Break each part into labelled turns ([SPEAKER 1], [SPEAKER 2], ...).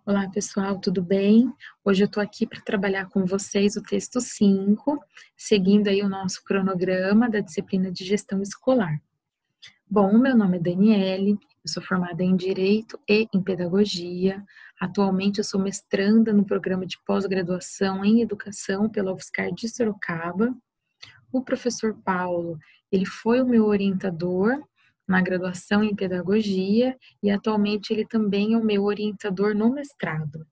[SPEAKER 1] Olá, pessoal, tudo bem? Hoje eu estou aqui para trabalhar com vocês o texto 5, seguindo aí o nosso cronograma da disciplina de gestão escolar. Bom, meu nome é Daniele, eu sou formada em Direito e em Pedagogia. Atualmente eu sou mestranda no programa de pós-graduação em Educação pela UFSCar de Sorocaba. O professor Paulo, ele foi o meu orientador na graduação em Pedagogia e atualmente ele também é o meu orientador no mestrado.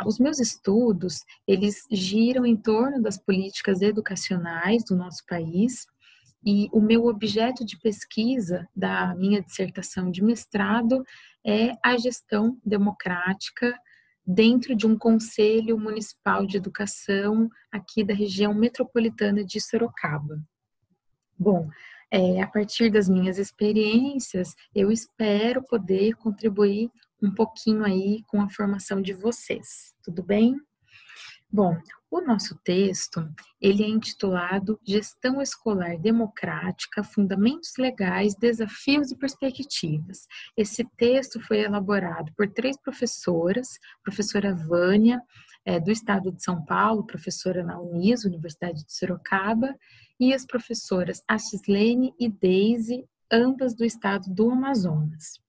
[SPEAKER 1] Os meus estudos, eles giram em torno das políticas educacionais do nosso país e o meu objeto de pesquisa da minha dissertação de mestrado é a gestão democrática dentro de um conselho municipal de educação aqui da região metropolitana de Sorocaba. Bom, a partir das minhas experiências, eu espero poder contribuir um pouquinho aí com a formação de vocês, tudo bem? Bom, o nosso texto, ele é intitulado Gestão Escolar Democrática, Fundamentos Legais, Desafios e Perspectivas. Esse texto foi elaborado por 3 professoras, professora Vânia, do estado de São Paulo, professora na Uniso, Universidade de Sorocaba, e as professoras Ashlene e Deise, ambas do estado do Amazonas.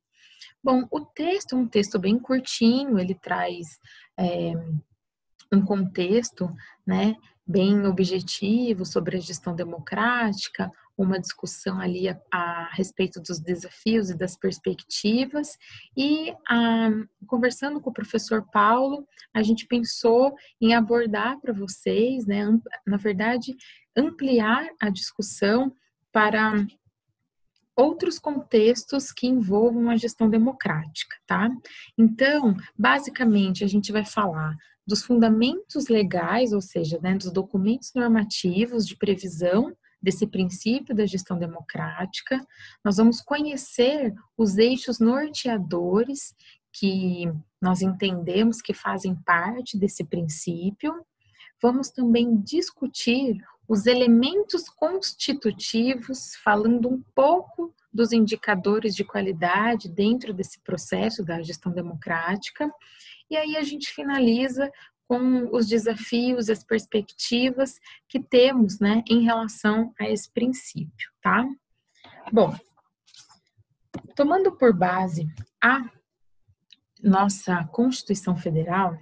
[SPEAKER 1] Bom, o texto é um texto bem curtinho, ele traz um contexto, né, bem objetivo sobre a gestão democrática, uma discussão ali a respeito dos desafios e das perspectivas, e conversando com o professor Paulo, a gente pensou em abordar para vocês, né, na verdade, ampliar a discussão para outros contextos que envolvam a gestão democrática, tá? Então, basicamente, a gente vai falar dos fundamentos legais, ou seja, né, dos documentos normativos de previsão desse princípio da gestão democrática. Nós vamos conhecer os eixos norteadores que nós entendemos que fazem parte desse princípio. Vamos também discutir os elementos constitutivos, falando um pouco dos indicadores de qualidade dentro desse processo da gestão democrática. E aí a gente finaliza com os desafios, as perspectivas que temos, né, em relação a esse princípio, tá? Bom, tomando por base a nossa Constituição Federal,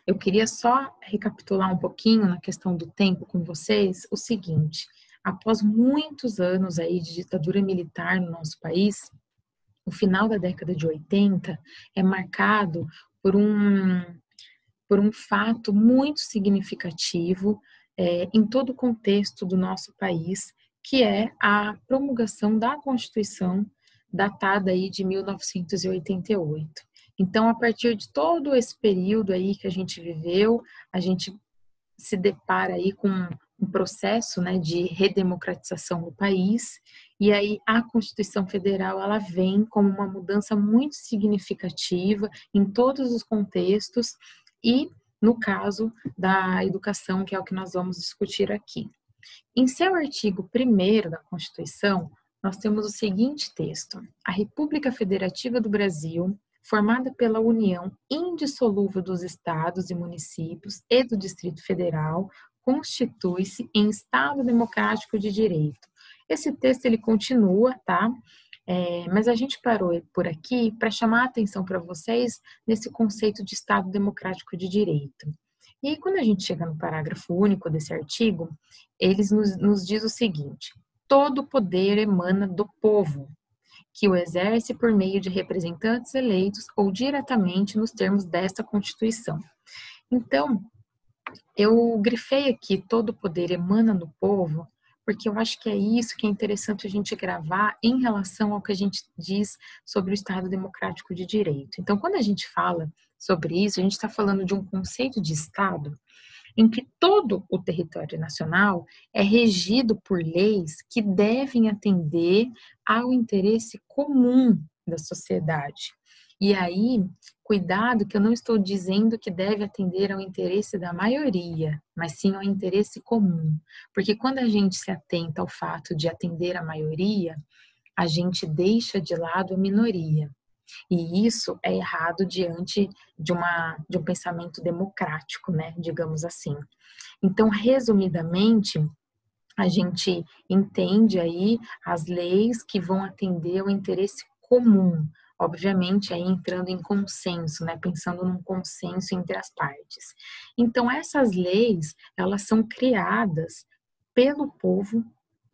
[SPEAKER 1] eu queria só recapitular um pouquinho na questão do tempo com vocês o seguinte: após muitos anos aí de ditadura militar no nosso país, o final da década de 80 é marcado por um fato muito significativo em todo o contexto do nosso país, que é a promulgação da Constituição datada aí de 1988. Então, a partir de todo esse período aí que a gente viveu, a gente se depara aí com um processo, né, de redemocratização no país, e aí a Constituição Federal, ela vem como uma mudança muito significativa em todos os contextos e no caso da educação, que é o que nós vamos discutir aqui. Em seu artigo 1º da Constituição, nós temos o seguinte texto: a República Federativa do Brasil, formada pela união indissolúvel dos estados e municípios e do Distrito Federal, constitui-se em Estado democrático de direito. Esse texto ele continua, tá? Mas a gente parou por aqui para chamar a atenção para vocês nesse conceito de Estado democrático de direito. E aí, quando a gente chega no parágrafo único desse artigo, eles nos diz o seguinte: todo poder emana do povo, que o exerce por meio de representantes eleitos ou diretamente nos termos desta Constituição. Então, eu grifei aqui todo poder emana do povo, porque eu acho que é isso que é interessante a gente gravar em relação ao que a gente diz sobre o Estado Democrático de Direito. Então, quando a gente fala sobre isso, a gente está falando de um conceito de Estado em que todo o território nacional é regido por leis que devem atender ao interesse comum da sociedade. E aí, cuidado que eu não estou dizendo que deve atender ao interesse da maioria, mas sim ao interesse comum. Porque quando a gente se atenta ao fato de atender a maioria, a gente deixa de lado a minoria. E isso é errado diante de um pensamento democrático, né, digamos assim. Então, resumidamente, a gente entende aí as leis que vão atender ao interesse comum, obviamente aí entrando em consenso, né, pensando num consenso entre as partes. Então essas leis, elas são criadas pelo povo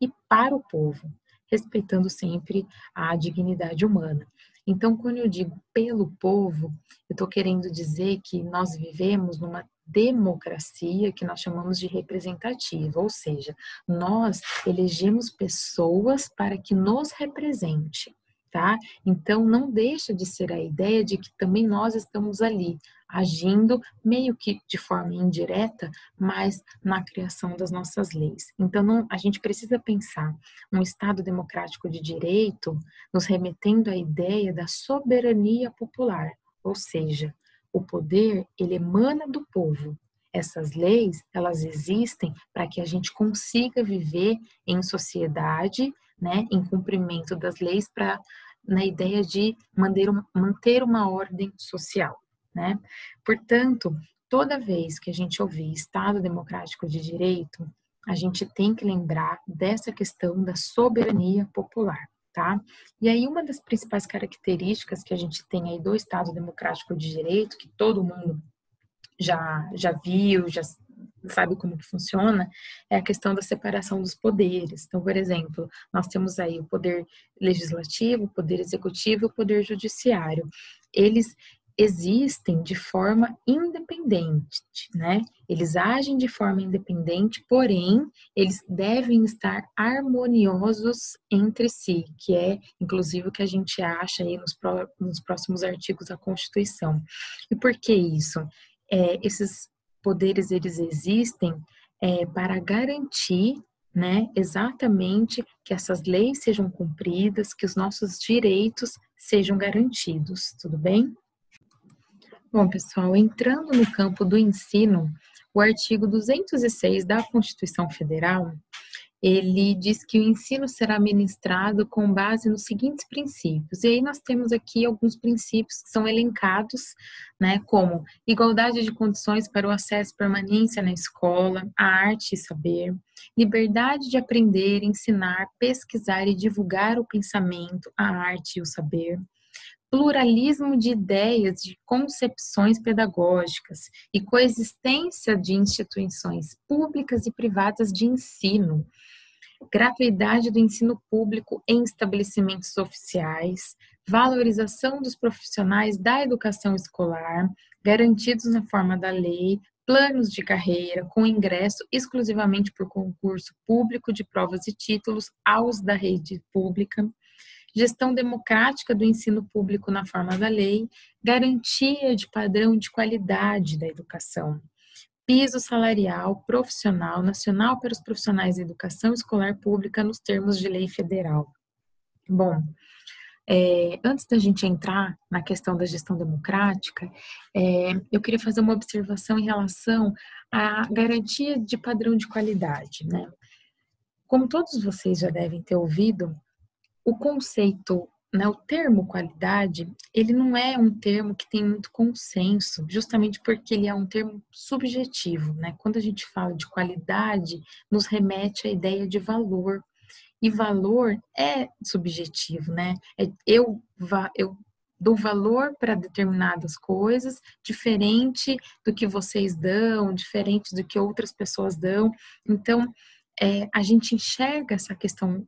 [SPEAKER 1] e para o povo, respeitando sempre a dignidade humana. Então, quando eu digo pelo povo, eu estou querendo dizer que nós vivemos numa democracia que nós chamamos de representativa, ou seja, nós elegemos pessoas para que nos represente, tá? Então não deixa de ser a ideia de que também nós estamos ali agindo meio que de forma indireta, mas na criação das nossas leis. Então a gente precisa pensar um Estado democrático de direito nos remetendo à ideia da soberania popular, ou seja, o poder, ele emana do povo. Essas leis, elas existem para que a gente consiga viver em sociedade, né, em cumprimento das leis, na ideia de manter uma ordem social, né? Portanto, toda vez que a gente ouvir Estado Democrático de Direito, a gente tem que lembrar dessa questão da soberania popular, tá? E aí, uma das principais características que a gente tem aí do Estado Democrático de Direito, que todo mundo já viu, já sabe como que funciona, é a questão da separação dos poderes. Então, por exemplo, nós temos aí o poder legislativo, o poder executivo e o poder judiciário. Eles existem de forma independente, né? Eles agem de forma independente, porém, eles devem estar harmoniosos entre si, que é, inclusive, o que a gente acha aí nos próximos artigos da Constituição. E por que isso? Esses poderes, eles existem para garantir, né, exatamente que essas leis sejam cumpridas, que os nossos direitos sejam garantidos, tudo bem? Bom, pessoal, entrando no campo do ensino, o artigo 206 da Constituição Federal, ele diz que o ensino será ministrado com base nos seguintes princípios. E aí nós temos aqui alguns princípios que são elencados, né, como igualdade de condições para o acesso e permanência na escola, a arte e saber, liberdade de aprender, ensinar, pesquisar e divulgar o pensamento, a arte e o saber, pluralismo de ideias, de concepções pedagógicas e coexistência de instituições públicas e privadas de ensino, gratuidade do ensino público em estabelecimentos oficiais, valorização dos profissionais da educação escolar, garantidos na forma da lei, planos de carreira com ingresso exclusivamente por concurso público de provas e títulos aos da rede pública, gestão democrática do ensino público na forma da lei, garantia de padrão de qualidade da educação, piso salarial profissional nacional para os profissionais da educação escolar pública nos termos de lei federal. Bom, antes da gente entrar na questão da gestão democrática, eu queria fazer uma observação em relação à garantia de padrão de qualidade, né? Como todos vocês já devem ter ouvido, o conceito, né, o termo qualidade, ele não é um termo que tem muito consenso, justamente porque ele é um termo subjetivo, né? Quando a gente fala de qualidade, nos remete à ideia de valor. E valor é subjetivo, né? Eu dou valor para determinadas coisas, diferente do que vocês dão, diferente do que outras pessoas dão. Então, a gente enxerga essa questão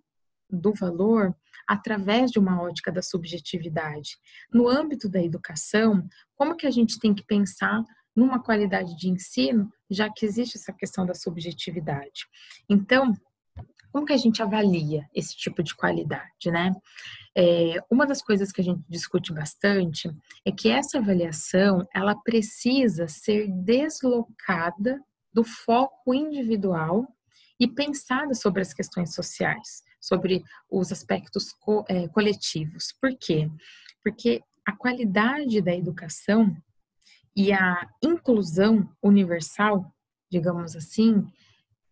[SPEAKER 1] do valor através de uma ótica da subjetividade. No âmbito da educação, como que a gente tem que pensar numa qualidade de ensino, já que existe essa questão da subjetividade? Então, como que a gente avalia esse tipo de qualidade, né? Uma das coisas que a gente discute bastante é que essa avaliação, ela precisa ser deslocada do foco individual e pensada sobre as questões sociais, sobre os aspectos coletivos. Por quê? Porque a qualidade da educação e a inclusão universal, digamos assim,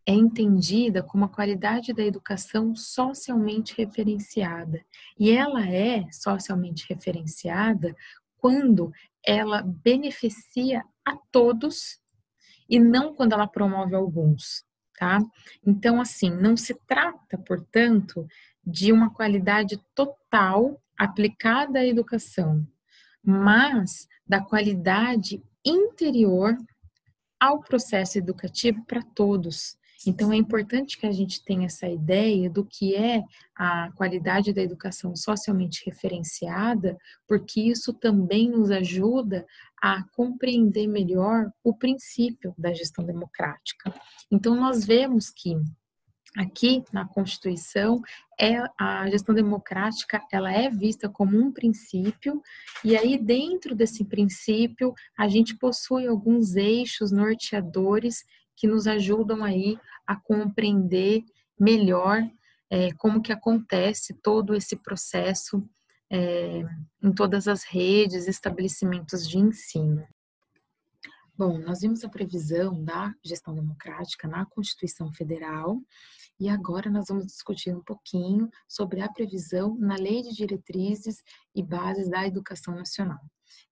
[SPEAKER 1] é entendida como a qualidade da educação socialmente referenciada. E ela é socialmente referenciada quando ela beneficia a todos e não quando ela promove alguns, tá? Então, assim, não se trata, portanto, de uma qualidade total aplicada à educação, mas da qualidade interior ao processo educativo para todos. Então, é importante que a gente tenha essa ideia do que é a qualidade da educação socialmente referenciada, porque isso também nos ajuda a compreender melhor o princípio da gestão democrática. Então, nós vemos que aqui na Constituição, a gestão democrática ela é vista como um princípio, e aí dentro desse princípio a gente possui alguns eixos norteadores que nos ajudam aí a compreender melhor como que acontece todo esse processo em todas as redes, estabelecimentos de ensino. Bom, nós vimos a previsão da gestão democrática na Constituição Federal e agora nós vamos discutir um pouquinho sobre a previsão na Lei de Diretrizes e Bases da Educação Nacional.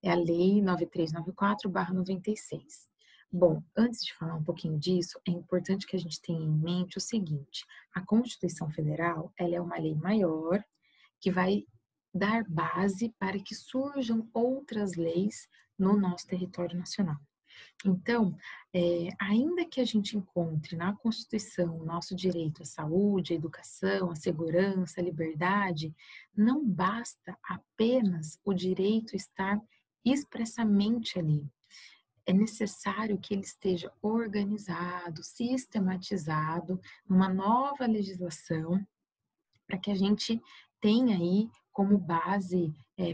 [SPEAKER 1] É a Lei 9394/96. Bom, antes de falar um pouquinho disso, é importante que a gente tenha em mente o seguinte: a Constituição Federal, ela é uma lei maior que vai dar base para que surjam outras leis no nosso território nacional. Então, ainda que a gente encontre na Constituição o nosso direito à saúde, à educação, à segurança, à liberdade, não basta apenas o direito estar expressamente ali. É necessário que ele esteja organizado, sistematizado, numa nova legislação, para que a gente tenha aí como base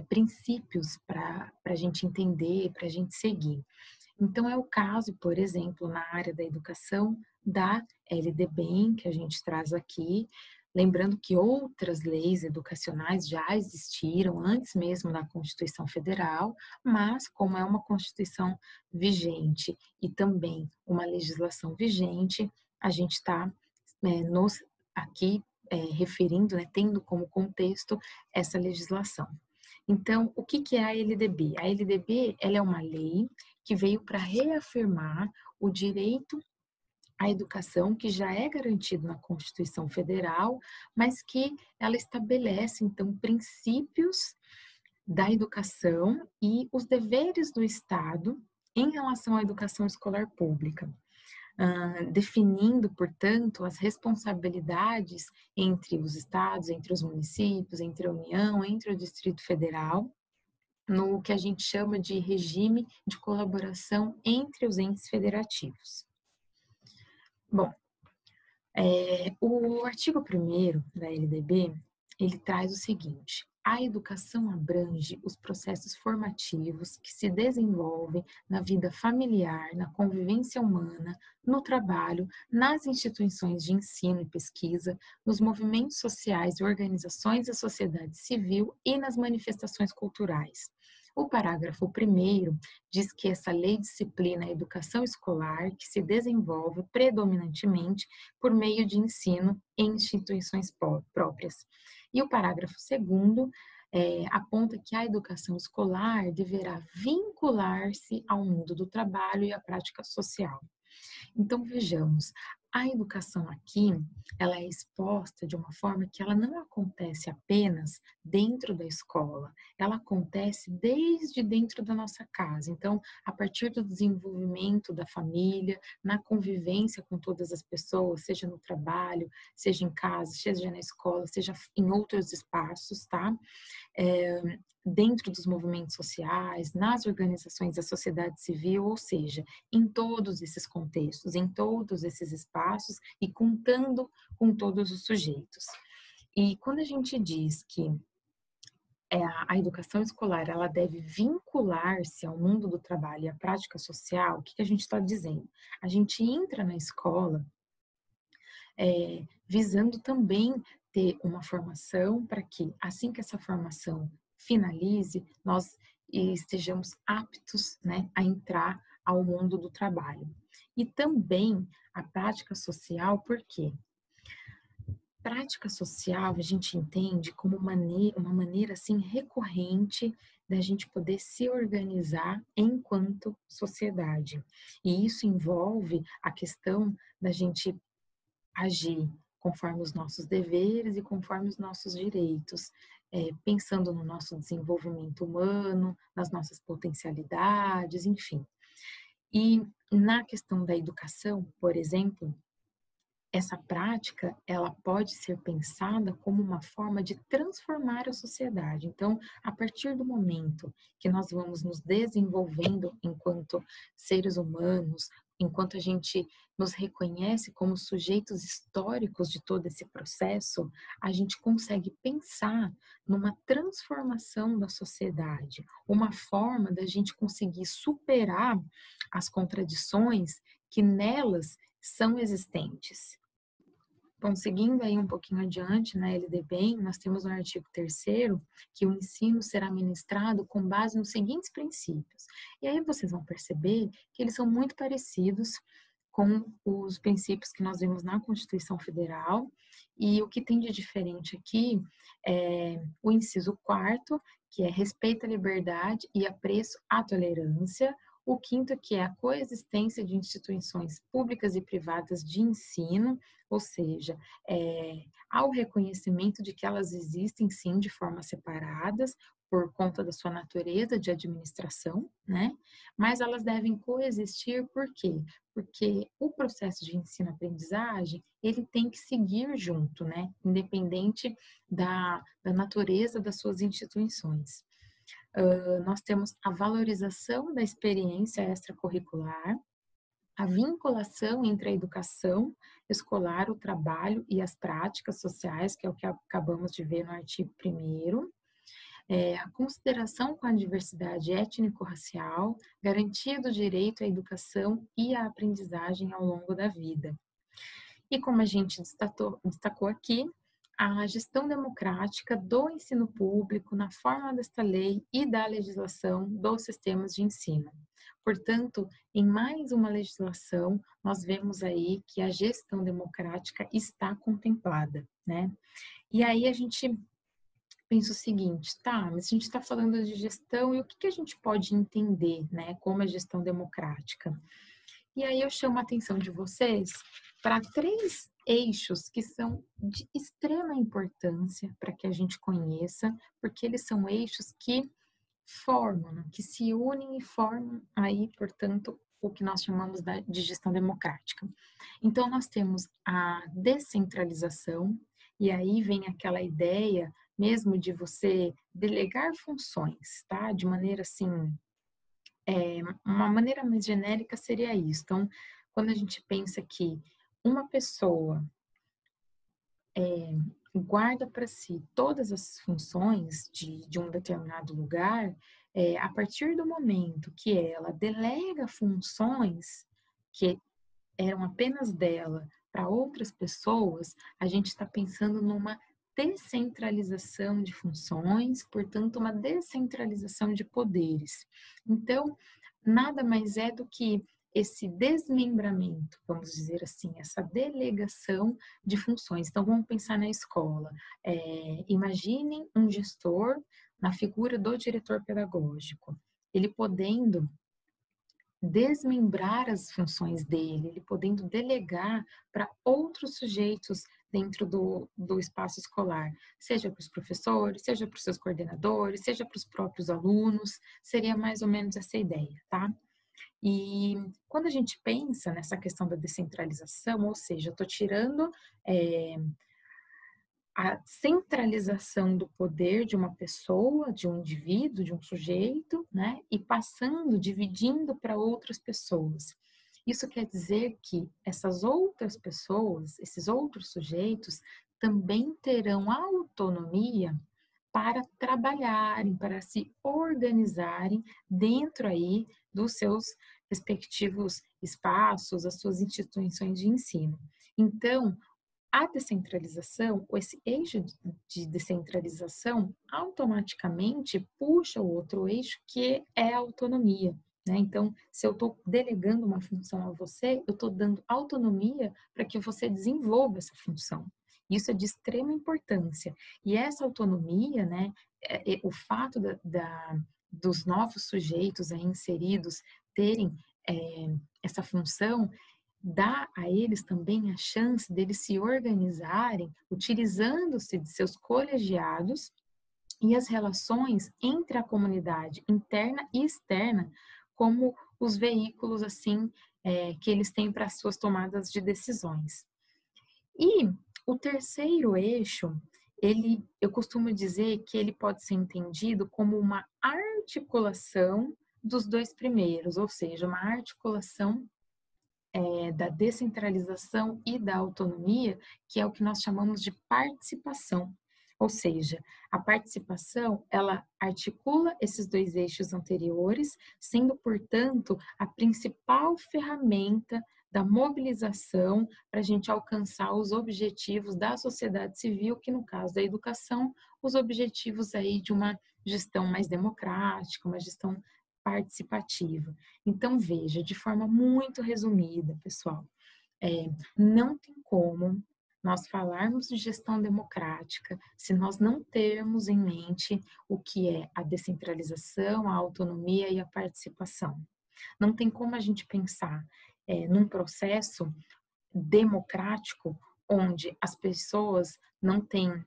[SPEAKER 1] princípios para a gente entender, para a gente seguir. Então, é o caso, por exemplo, na área da educação, da LDB, que a gente traz aqui, lembrando que outras leis educacionais já existiram antes mesmo da Constituição Federal, mas como é uma Constituição vigente e também uma legislação vigente, a gente está nos aqui referindo, né, tendo como contexto essa legislação. Então, o que é a LDB? A LDB ela é uma lei que veio para reafirmar o direito à educação que já é garantido na Constituição Federal, mas que ela estabelece, então, princípios da educação e os deveres do Estado em relação à educação escolar pública. Definindo, portanto, as responsabilidades entre os estados, entre os municípios, entre a União, entre o Distrito Federal, no que a gente chama de regime de colaboração entre os entes federativos. Bom, o artigo 1º da LDB, ele traz o seguinte: a educação abrange os processos formativos que se desenvolvem na vida familiar, na convivência humana, no trabalho, nas instituições de ensino e pesquisa, nos movimentos sociais e organizações da sociedade civil e nas manifestações culturais. O parágrafo 1º diz que essa lei disciplina a educação escolar que se desenvolve predominantemente por meio de ensino em instituições próprias. E o parágrafo 2º aponta que a educação escolar deverá vincular-se ao mundo do trabalho e à prática social. Então, vejamos, a educação aqui, ela é exposta de uma forma que ela não acontece apenas dentro da escola, ela acontece desde dentro da nossa casa. Então, a partir do desenvolvimento da família, na convivência com todas as pessoas, seja no trabalho, seja em casa, seja na escola, seja em outros espaços, tá? Dentro dos movimentos sociais, nas organizações da sociedade civil, ou seja, em todos esses contextos, em todos esses espaços e contando com todos os sujeitos. E quando a gente diz que a educação escolar ela deve vincular-se ao mundo do trabalho e à prática social, o que a gente está dizendo? A gente entra na escola visando também ter uma formação para que, assim que essa formação finalize, nós estejamos aptos, né, a entrar ao mundo do trabalho. E também a prática social, por quê? Prática social a gente entende como uma maneira assim recorrente da gente poder se organizar enquanto sociedade. E isso envolve a questão da gente agir conforme os nossos deveres e conforme os nossos direitos, pensando no nosso desenvolvimento humano, nas nossas potencialidades, enfim. E na questão da educação, por exemplo, essa prática, ela pode ser pensada como uma forma de transformar a sociedade. Então, a partir do momento que nós vamos nos desenvolvendo enquanto seres humanos, enquanto a gente nos reconhece como sujeitos históricos de todo esse processo, a gente consegue pensar numa transformação da sociedade, uma forma da gente conseguir superar as contradições que nelas são existentes. Bom, seguindo aí um pouquinho adiante na LDB, nós temos no artigo 3º que o ensino será ministrado com base nos seguintes princípios. E aí vocês vão perceber que eles são muito parecidos com os princípios que nós vemos na Constituição Federal, e o que tem de diferente aqui é o inciso 4º, que é respeito à liberdade e apreço à tolerância, o quinto, que é a coexistência de instituições públicas e privadas de ensino, ou seja, há o reconhecimento de que elas existem sim de formas separadas, por conta da sua natureza de administração, né? Mas elas devem coexistir, por quê? Porque o processo de ensino-aprendizagem, ele tem que seguir junto, né? Independente da natureza das suas instituições. Nós temos a valorização da experiência extracurricular, a vinculação entre a educação escolar, o trabalho e as práticas sociais, que é o que acabamos de ver no artigo 1º, a consideração com a diversidade étnico-racial, garantia do direito à educação e à aprendizagem ao longo da vida. E como a gente destacou aqui, a gestão democrática do ensino público na forma desta lei e da legislação dos sistemas de ensino. Portanto, em mais uma legislação, nós vemos aí que a gestão democrática está contemplada, né? E aí a gente pensa o seguinte, tá, mas a gente está falando de gestão e o que a gente pode entender, né, como a gestão democrática? E aí eu chamo a atenção de vocês para 3 eixos que são de extrema importância para que a gente conheça, porque eles são eixos que formam, que se unem e formam aí, portanto, o que nós chamamos de gestão democrática. Então, nós temos a descentralização, e aí vem aquela ideia mesmo de você delegar funções, tá? De maneira assim, uma maneira mais genérica seria isso. Então, quando a gente pensa que uma pessoa guarda para si todas as funções de um determinado lugar, a partir do momento que ela delega funções que eram apenas dela para outras pessoas, a gente está pensando numa descentralização de funções, portanto, uma descentralização de poderes. Então, nada mais é do que esse desmembramento, vamos dizer assim, essa delegação de funções. Então, vamos pensar na escola. Imaginem um gestor na figura do diretor pedagógico, ele podendo desmembrar as funções dele, ele podendo delegar para outros sujeitos dentro do espaço escolar, seja para os professores, seja para os seus coordenadores, seja para os próprios alunos, seria mais ou menos essa ideia, tá? E quando a gente pensa nessa questão da descentralização, ou seja, eu estou tirando a centralização do poder de uma pessoa, de um indivíduo, de um sujeito, né, e passando, dividindo para outras pessoas. Isso quer dizer que essas outras pessoas, esses outros sujeitos, também terão autonomia para trabalharem, para se organizarem dentro aí dos seus respectivos espaços, as suas instituições de ensino. Então, a descentralização, ou esse eixo de descentralização, automaticamente puxa o outro eixo, que é a autonomia, né? Então, se eu estou delegando uma função a você, eu estou dando autonomia para que você desenvolva essa função. Isso é de extrema importância. E essa autonomia, né, o fato dos novos sujeitos aí inseridos terem essa função, dá a eles também a chance deles se organizarem, utilizando-se de seus colegiados e as relações entre a comunidade interna e externa como os veículos assim que eles têm para as suas tomadas de decisões. E o terceiro eixo, eu costumo dizer que ele pode ser entendido como uma articulação dos dois primeiros, ou seja, uma articulação da descentralização e da autonomia, que é o que nós chamamos de participação. Ou seja, a participação, ela articula esses dois eixos anteriores, sendo, portanto, a principal ferramenta da mobilização para a gente alcançar os objetivos da sociedade civil, que no caso da educação, os objetivos aí de uma gestão mais democrática, uma gestão participativa. Então, veja, de forma muito resumida, pessoal, não tem como nós falarmos de gestão democrática se nós não termos em mente o que é a descentralização, a autonomia e a participação. Não tem como a gente pensar num processo democrático onde as pessoas não têm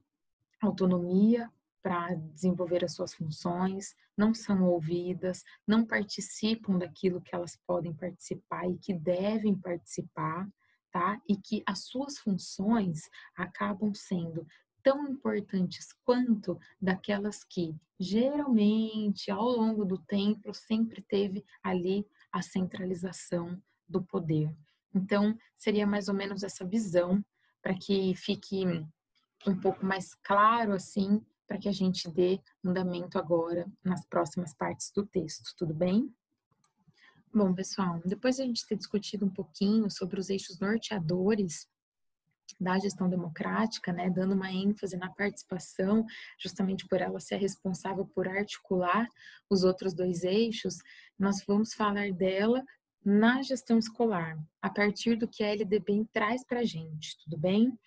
[SPEAKER 1] autonomia para desenvolver as suas funções, não são ouvidas, não participam daquilo que elas podem participar e que devem participar, tá? E que as suas funções acabam sendo tão importantes quanto daquelas que geralmente ao longo do tempo sempre teve ali a centralização do poder. Então, seria mais ou menos essa visão para que fique um pouco mais claro, assim, para que a gente dê andamento agora nas próximas partes do texto, tudo bem? Bom, pessoal, depois de a gente ter discutido um pouquinho sobre os eixos norteadores da gestão democrática, né, dando uma ênfase na participação, justamente por ela ser responsável por articular os outros dois eixos, nós vamos falar dela na gestão escolar, a partir do que a LDB traz para a gente, tudo bem?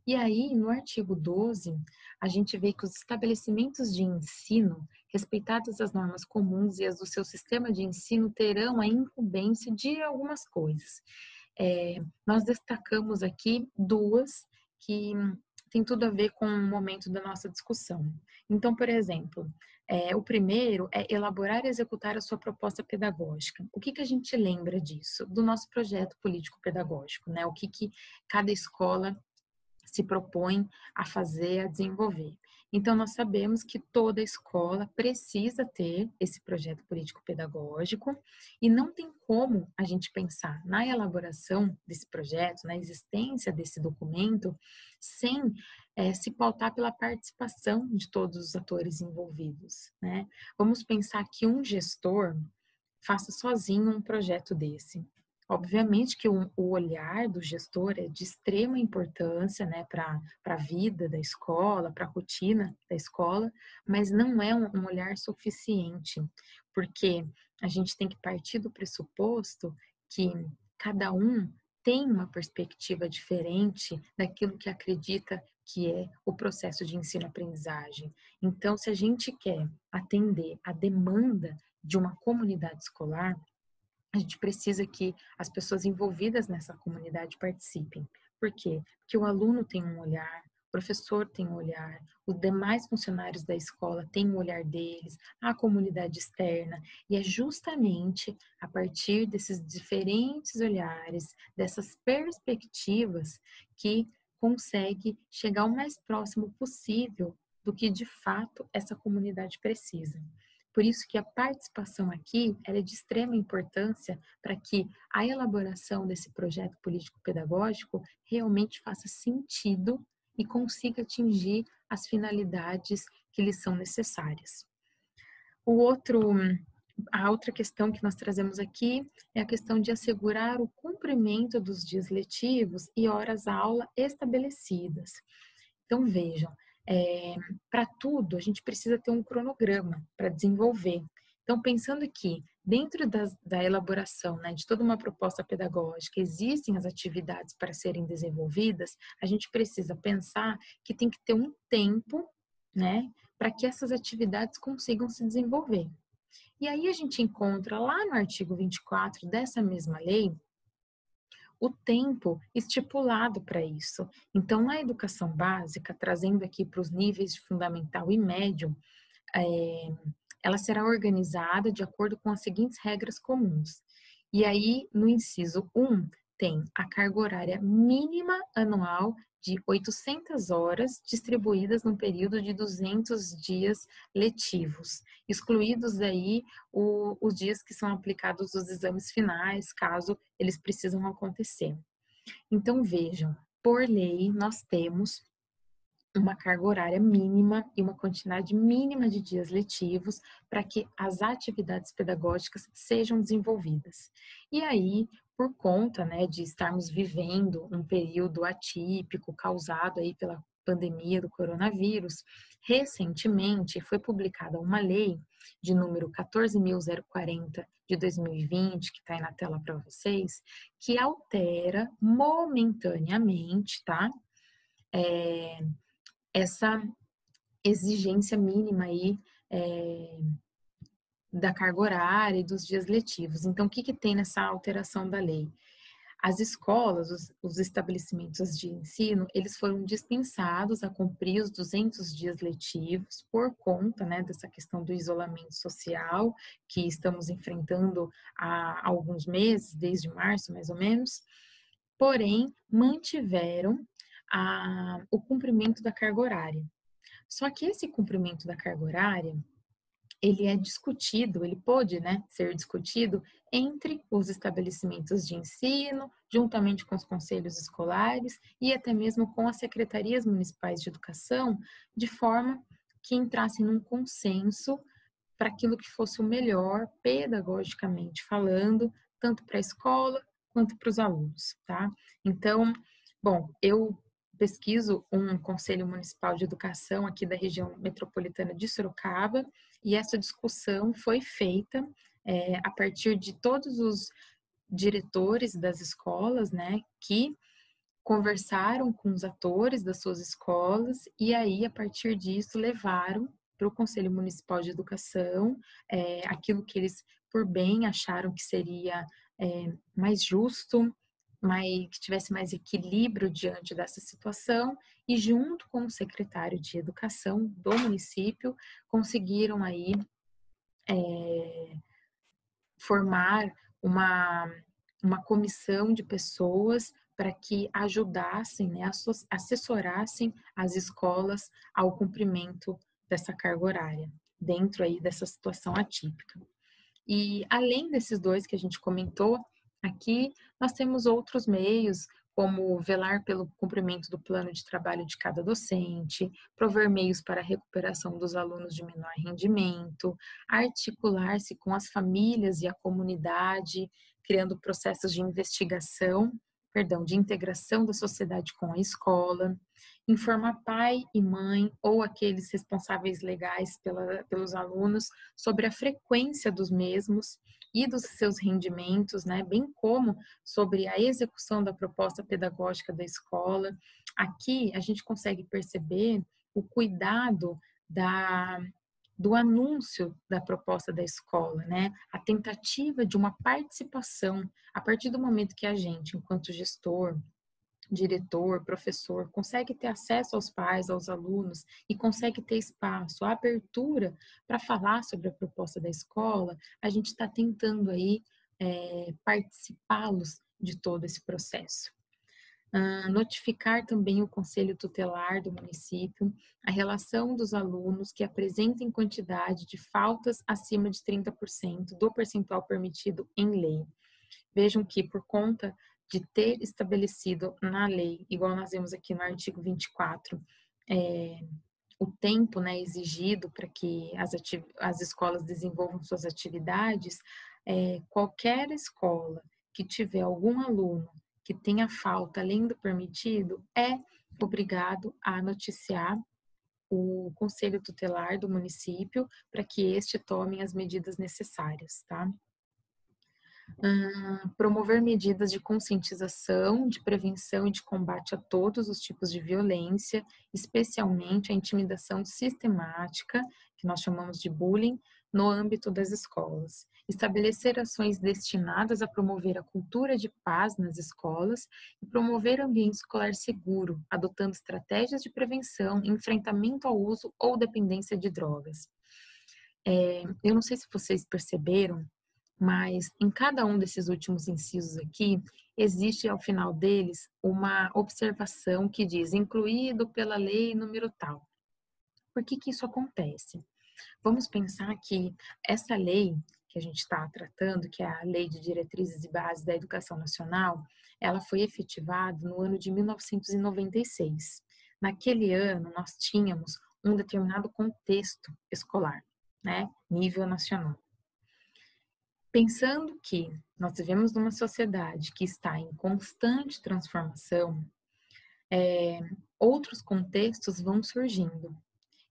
[SPEAKER 1] E aí, no artigo 12, a gente vê que os estabelecimentos de ensino, respeitadas as normas comuns e as do seu sistema de ensino, terão a incumbência de algumas coisas. Nós destacamos aqui duas que tem tudo a ver com o momento da nossa discussão. Então, por exemplo, o primeiro é elaborar e executar a sua proposta pedagógica. O que que a gente lembra disso? Do nosso projeto político-pedagógico, né? O que que cada escola se propõe a fazer, a desenvolver. Então, nós sabemos que toda escola precisa ter esse projeto político-pedagógico e não tem como a gente pensar na elaboração desse projeto, na existência desse documento, sem se pautar pela participação de todos os atores envolvidos, né? Vamos pensar que um gestor faça sozinho um projeto desse. Obviamente que o olhar do gestor é de extrema importância, né, para a vida da escola, para a rotina da escola, mas não é um olhar suficiente, porque a gente tem que partir do pressuposto que cada um tem uma perspectiva diferente daquilo que acredita que é o processo de ensino-aprendizagem. Então, se a gente quer atender a demanda de uma comunidade escolar, a gente precisa que as pessoas envolvidas nessa comunidade participem. Por quê? Porque o aluno tem um olhar, o professor tem um olhar, os demais funcionários da escola têm o olhar deles, a comunidade externa, e é justamente a partir desses diferentes olhares, dessas perspectivas, que consegue chegar o mais próximo possível do que de fato essa comunidade precisa. Por isso que a participação aqui ela é de extrema importância para que a elaboração desse projeto político-pedagógico realmente faça sentido e consiga atingir as finalidades que lhes são necessárias. A outra questão que nós trazemos aqui é a questão de assegurar o cumprimento dos dias letivos e horas-aula estabelecidas. Então, vejam, para tudo a gente precisa ter um cronograma para desenvolver. Então, pensando que dentro da elaboração, né, de toda uma proposta pedagógica, existem as atividades para serem desenvolvidas, a gente precisa pensar que tem que ter um tempo, né, para que essas atividades consigam se desenvolver. E aí a gente encontra lá no artigo 24 dessa mesma lei o tempo estipulado para isso. Então, na educação básica, trazendo aqui para os níveis de fundamental e médio, é, ela será organizada de acordo com as seguintes regras comuns. E aí, no inciso 1, tem a carga horária mínima anual de 800 horas, distribuídas num período de 200 dias letivos, excluídos daí os dias que são aplicados os exames finais, caso eles precisam acontecer. Então, vejam, por lei, nós temos uma carga horária mínima e uma quantidade mínima de dias letivos para que as atividades pedagógicas sejam desenvolvidas. E aí, por conta, né, de estarmos vivendo um período atípico causado aí pela pandemia do coronavírus, recentemente foi publicada uma lei de número 14.040 de 2020, que está aí na tela para vocês, que altera momentaneamente, tá? Essa exigência mínima aí da carga horária e dos dias letivos. Então, o que tem nessa alteração da lei? As escolas, os estabelecimentos de ensino, eles foram dispensados a cumprir os 200 dias letivos por conta, né, dessa questão do isolamento social que estamos enfrentando há alguns meses, desde março mais ou menos, porém mantiveram o cumprimento da carga horária. Só que esse cumprimento da carga horária, ele é discutido, ele pode, né, ser discutido entre os estabelecimentos de ensino, juntamente com os conselhos escolares e até mesmo com as secretarias municipais de educação, de forma que entrassem num consenso para aquilo que fosse o melhor, pedagogicamente falando, tanto para a escola quanto para os alunos, tá? Então, bom, eu pesquiso um Conselho Municipal de Educação aqui da região metropolitana de Sorocaba, e essa discussão foi feita a partir de todos os diretores das escolas, né, que conversaram com os atores das suas escolas e aí, a partir disso, levaram para o Conselho Municipal de Educação aquilo que eles, por bem, acharam que seria mais justo, que tivesse mais equilíbrio diante dessa situação, e junto com o secretário de Educação do município, conseguiram aí formar uma comissão de pessoas para que ajudassem, né, assessorassem as escolas ao cumprimento dessa carga horária, dentro aí dessa situação atípica. E além desses dois que a gente comentou aqui, nós temos outros meios, como velar pelo cumprimento do plano de trabalho de cada docente, prover meios para a recuperação dos alunos de menor rendimento, articular-se com as famílias e a comunidade, criando processos de investigação, perdão, de integração da sociedade com a escola, informar pai e mãe ou aqueles responsáveis legais pelos alunos sobre a frequência dos mesmos e dos seus rendimentos, né, bem como sobre a execução da proposta pedagógica da escola. Aqui a gente consegue perceber o cuidado do anúncio da proposta da escola, né? A tentativa de uma participação a partir do momento que a gente, enquanto gestor, diretor, professor, consegue ter acesso aos pais, aos alunos e consegue ter espaço, abertura para falar sobre a proposta da escola, a gente está tentando aí participá-los de todo esse processo. Notificar também o Conselho Tutelar do município a relação dos alunos que apresentem quantidade de faltas acima de 30% do percentual permitido em lei. Vejam que, por conta de ter estabelecido na lei, igual nós vemos aqui no artigo 24, o tempo, né, exigido para que as escolas desenvolvam suas atividades, qualquer escola que tiver algum aluno que tenha falta além do permitido é obrigado a noticiar o conselho tutelar do município para que este tome as medidas necessárias, tá? Promover medidas de conscientização, de prevenção e de combate a todos os tipos de violência, especialmente a intimidação sistemática, que nós chamamos de bullying, no âmbito das escolas. Estabelecer ações destinadas a promover a cultura de paz nas escolas e promover ambiente escolar seguro, adotando estratégias de prevenção, enfrentamento ao uso ou dependência de drogas. Eu não sei se vocês perceberam, mas em cada um desses últimos incisos aqui, existe ao final deles uma observação que diz incluído pela lei número tal. Por que que isso acontece? Vamos pensar que essa lei que a gente está tratando, que é a Lei de Diretrizes e Bases da Educação Nacional, ela foi efetivada no ano de 1996. Naquele ano, nós tínhamos um determinado contexto escolar, né, nível nacional. Pensando que nós vivemos numa sociedade que está em constante transformação, outros contextos vão surgindo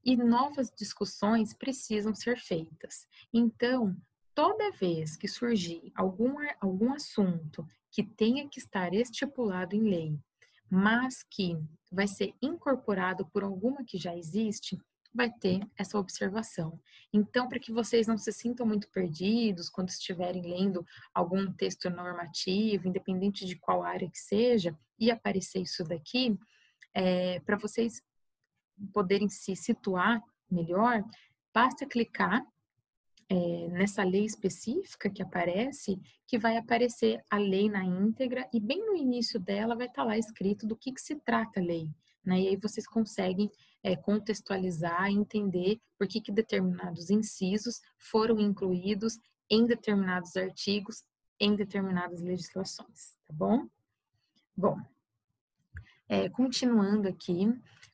[SPEAKER 1] e novas discussões precisam ser feitas. Então, toda vez que surgir algum assunto que tenha que estar estipulado em lei, mas que vai ser incorporado por alguma que já existe, vai ter essa observação. Então, para que vocês não se sintam muito perdidos quando estiverem lendo algum texto normativo, independente de qual área que seja, e aparecer isso daqui, para vocês poderem se situar melhor, basta clicar nessa lei específica que aparece, que vai aparecer a lei na íntegra e bem no início dela vai estar lá escrito do que se trata a lei, né? E aí vocês conseguem contextualizar e entender por que determinados incisos foram incluídos em determinados artigos, em determinadas legislações, tá bom? Bom, continuando aqui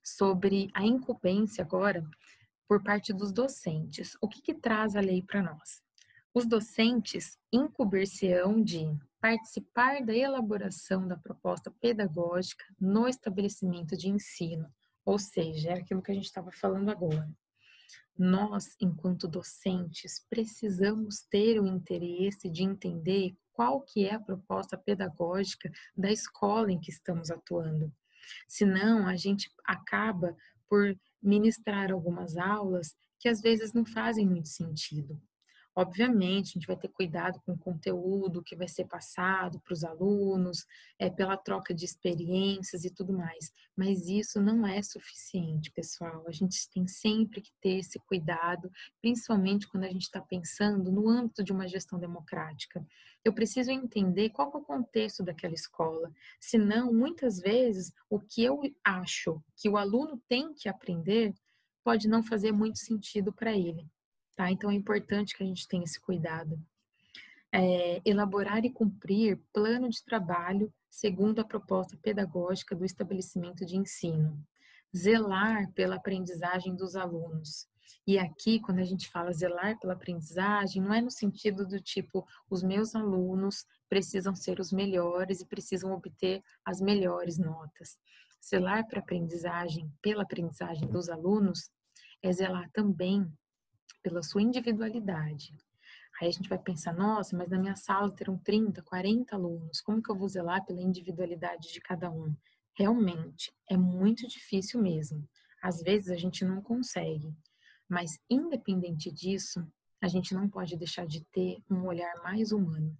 [SPEAKER 1] sobre a incumbência agora, por parte dos docentes. O que traz a lei para nós? Os docentes incumbir-se-ão de participar da elaboração da proposta pedagógica no estabelecimento de ensino, ou seja, é aquilo que a gente estava falando agora. Nós, enquanto docentes, precisamos ter o interesse de entender qual que é a proposta pedagógica da escola em que estamos atuando. Senão, a gente acaba por ministrar algumas aulas que às vezes não fazem muito sentido. Obviamente, a gente vai ter cuidado com o conteúdo que vai ser passado para os alunos, pela troca de experiências e tudo mais, mas isso não é suficiente, pessoal. A gente tem sempre que ter esse cuidado, principalmente quando a gente está pensando no âmbito de uma gestão democrática. Eu preciso entender qual que é o contexto daquela escola, senão, muitas vezes, o que eu acho que o aluno tem que aprender pode não fazer muito sentido para ele. Tá? Então é importante que a gente tenha esse cuidado. Elaborar e cumprir plano de trabalho segundo a proposta pedagógica do estabelecimento de ensino. Zelar pela aprendizagem dos alunos. E aqui, quando a gente fala zelar pela aprendizagem, não é no sentido do tipo, os meus alunos precisam ser os melhores e precisam obter as melhores notas. Zelar pela aprendizagem dos alunos, é zelar também pela sua individualidade. Aí a gente vai pensar, nossa, mas na minha sala terão 30, 40 alunos, como que eu vou zelar pela individualidade de cada um? Realmente, é muito difícil mesmo. Às vezes a gente não consegue, mas independente disso, a gente não pode deixar de ter um olhar mais humano,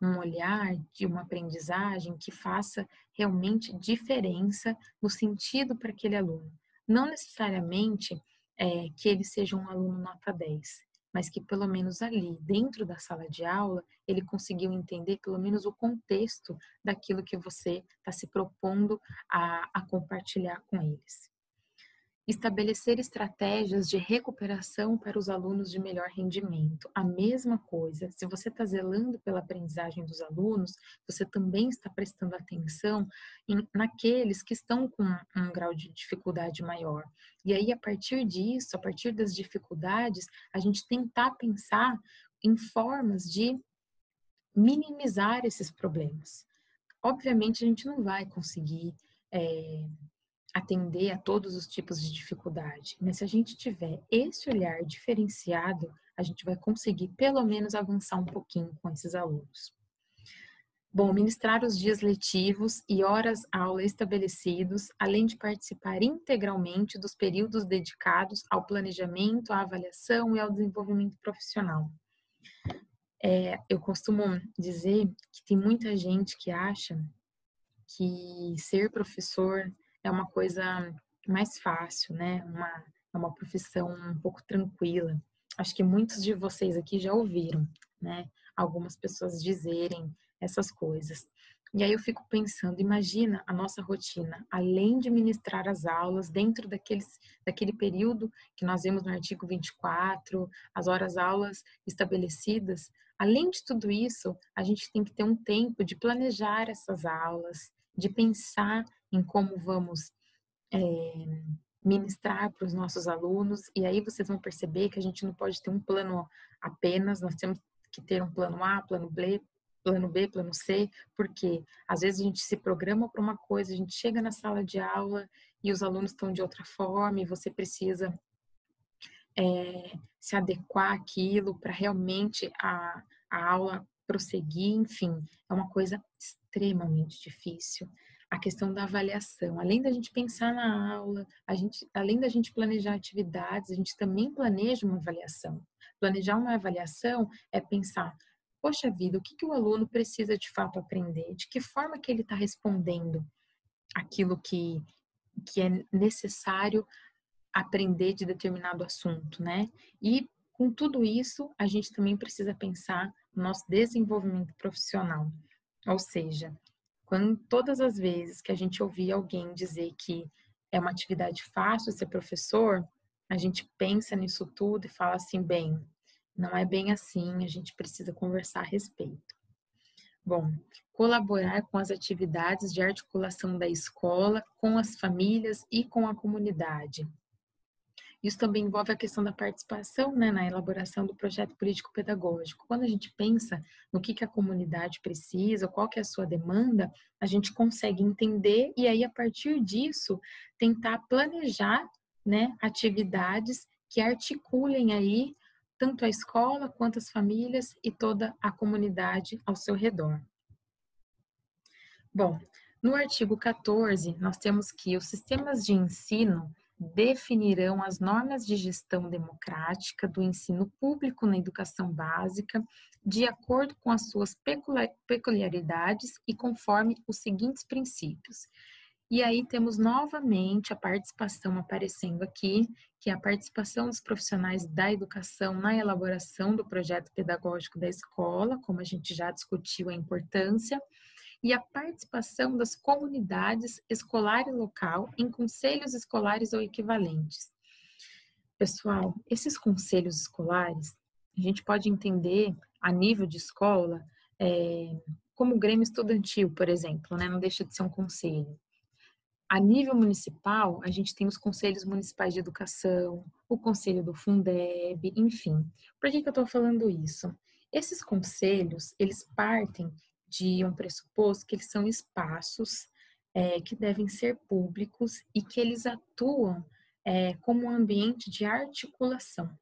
[SPEAKER 1] um olhar de uma aprendizagem que faça realmente diferença no sentido para aquele aluno. Não necessariamente que ele seja um aluno nota 10, mas que pelo menos ali, dentro da sala de aula, ele conseguiu entender pelo menos o contexto daquilo que você está se propondo a compartilhar com eles. Estabelecer estratégias de recuperação para os alunos de melhor rendimento. A mesma coisa, se você está zelando pela aprendizagem dos alunos, você também está prestando atenção naqueles que estão com um grau de dificuldade maior. E aí, a partir disso, a partir das dificuldades, a gente tentar pensar em formas de minimizar esses problemas. Obviamente, a gente não vai conseguir atender a todos os tipos de dificuldade, mas se a gente tiver esse olhar diferenciado, a gente vai conseguir pelo menos avançar um pouquinho com esses alunos. Bom, ministrar os dias letivos e horas-aula estabelecidos, além de participar integralmente dos períodos dedicados ao planejamento, à avaliação e ao desenvolvimento profissional. Eu costumo dizer que tem muita gente que acha que ser professor é uma coisa mais fácil, né? É uma profissão um pouco tranquila. Acho que muitos de vocês aqui já ouviram, né? Algumas pessoas dizerem essas coisas. E aí eu fico pensando, imagina a nossa rotina, além de ministrar as aulas dentro daquele período que nós vemos no artigo 24, as horas-aulas estabelecidas, além de tudo isso, a gente tem que ter um tempo de planejar essas aulas, de pensar em como vamos ministrar para os nossos alunos, e aí vocês vão perceber que a gente não pode ter um plano apenas, nós temos que ter um plano A, plano B, plano C, porque às vezes a gente se programa para uma coisa, a gente chega na sala de aula e os alunos estão de outra forma, e você precisa se adequar àquilo para realmente a aula prosseguir, enfim, é uma coisa extremamente difícil. A questão da avaliação, além da gente pensar na aula, além da gente planejar atividades, a gente também planeja uma avaliação. Planejar uma avaliação é pensar, poxa vida, o que o aluno precisa de fato aprender? De que forma que ele está respondendo aquilo que é necessário aprender de determinado assunto, né? E com tudo isso, a gente também precisa pensar no nosso desenvolvimento profissional. Ou seja, quando todas as vezes que a gente ouvir alguém dizer que é uma atividade fácil ser professor, a gente pensa nisso tudo e fala assim, bem, não é bem assim, a gente precisa conversar a respeito. Bom, colaborar com as atividades de articulação da escola, com as famílias e com a comunidade. Isso também envolve a questão da participação, né, na elaboração do projeto político-pedagógico. Quando a gente pensa no que a comunidade precisa, qual que é a sua demanda, a gente consegue entender e aí, a partir disso, tentar planejar, né, atividades que articulem aí tanto a escola quanto as famílias e toda a comunidade ao seu redor. Bom, no artigo 14, nós temos que os sistemas de ensino definirão as normas de gestão democrática do ensino público na educação básica, de acordo com as suas peculiaridades e conforme os seguintes princípios. E aí temos novamente a participação aparecendo aqui, que é a participação dos profissionais da educação na elaboração do projeto pedagógico da escola, como a gente já discutiu a importância, e a participação das comunidades escolar e local em conselhos escolares ou equivalentes. Pessoal, esses conselhos escolares, a gente pode entender a nível de escola, como o Grêmio Estudantil, por exemplo, né? Não deixa de ser um conselho. A nível municipal, a gente tem os conselhos municipais de educação, o conselho do Fundeb, enfim. Por que eu estou falando isso? Esses conselhos, eles partem de um pressuposto que eles são espaços que devem ser públicos e que eles atuam como um ambiente de articulação.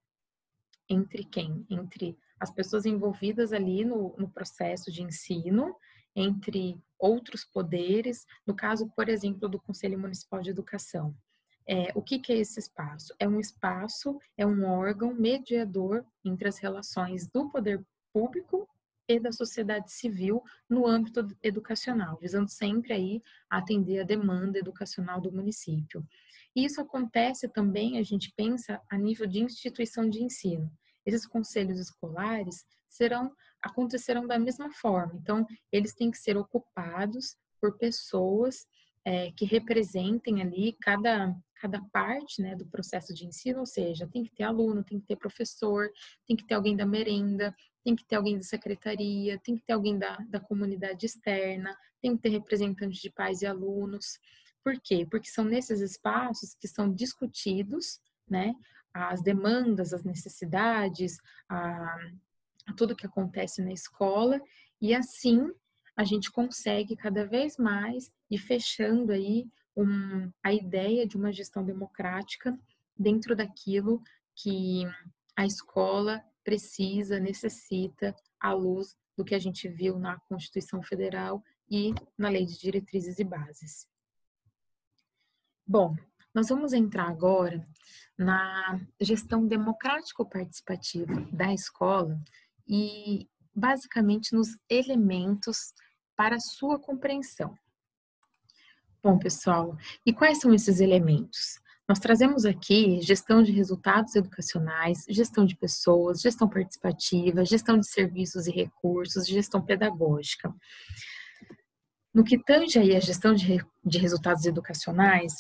[SPEAKER 1] Entre quem? Entre as pessoas envolvidas ali no processo de ensino, entre outros poderes, no caso, por exemplo, do Conselho Municipal de Educação. O que é esse espaço? É um espaço, é um órgão mediador entre as relações do poder público e da sociedade civil no âmbito educacional, visando sempre aí atender a demanda educacional do município. E isso acontece também, a gente pensa, a nível de instituição de ensino. Esses conselhos escolares acontecerão da mesma forma. Então, eles têm que ser ocupados por pessoas que representem ali cada parte, né, do processo de ensino, ou seja, tem que ter aluno, tem que ter professor, tem que ter alguém da merenda, tem que ter alguém da secretaria, tem que ter alguém da comunidade externa, tem que ter representantes de pais e alunos. Por quê? Porque são nesses espaços que são discutidos, né, as demandas, as necessidades, a tudo que acontece na escola, e assim a gente consegue cada vez mais ir fechando aí a ideia de uma gestão democrática dentro daquilo que a escola precisa, necessita, à luz do que a gente viu na Constituição Federal e na Lei de Diretrizes e Bases. Bom, nós vamos entrar agora na gestão democrático-participativa da escola e, basicamente, nos elementos para a sua compreensão. Bom, pessoal, e quais são esses elementos? Nós trazemos aqui gestão de resultados educacionais, gestão de pessoas, gestão participativa, gestão de serviços e recursos, gestão pedagógica. No que tange aí a gestão de resultados educacionais,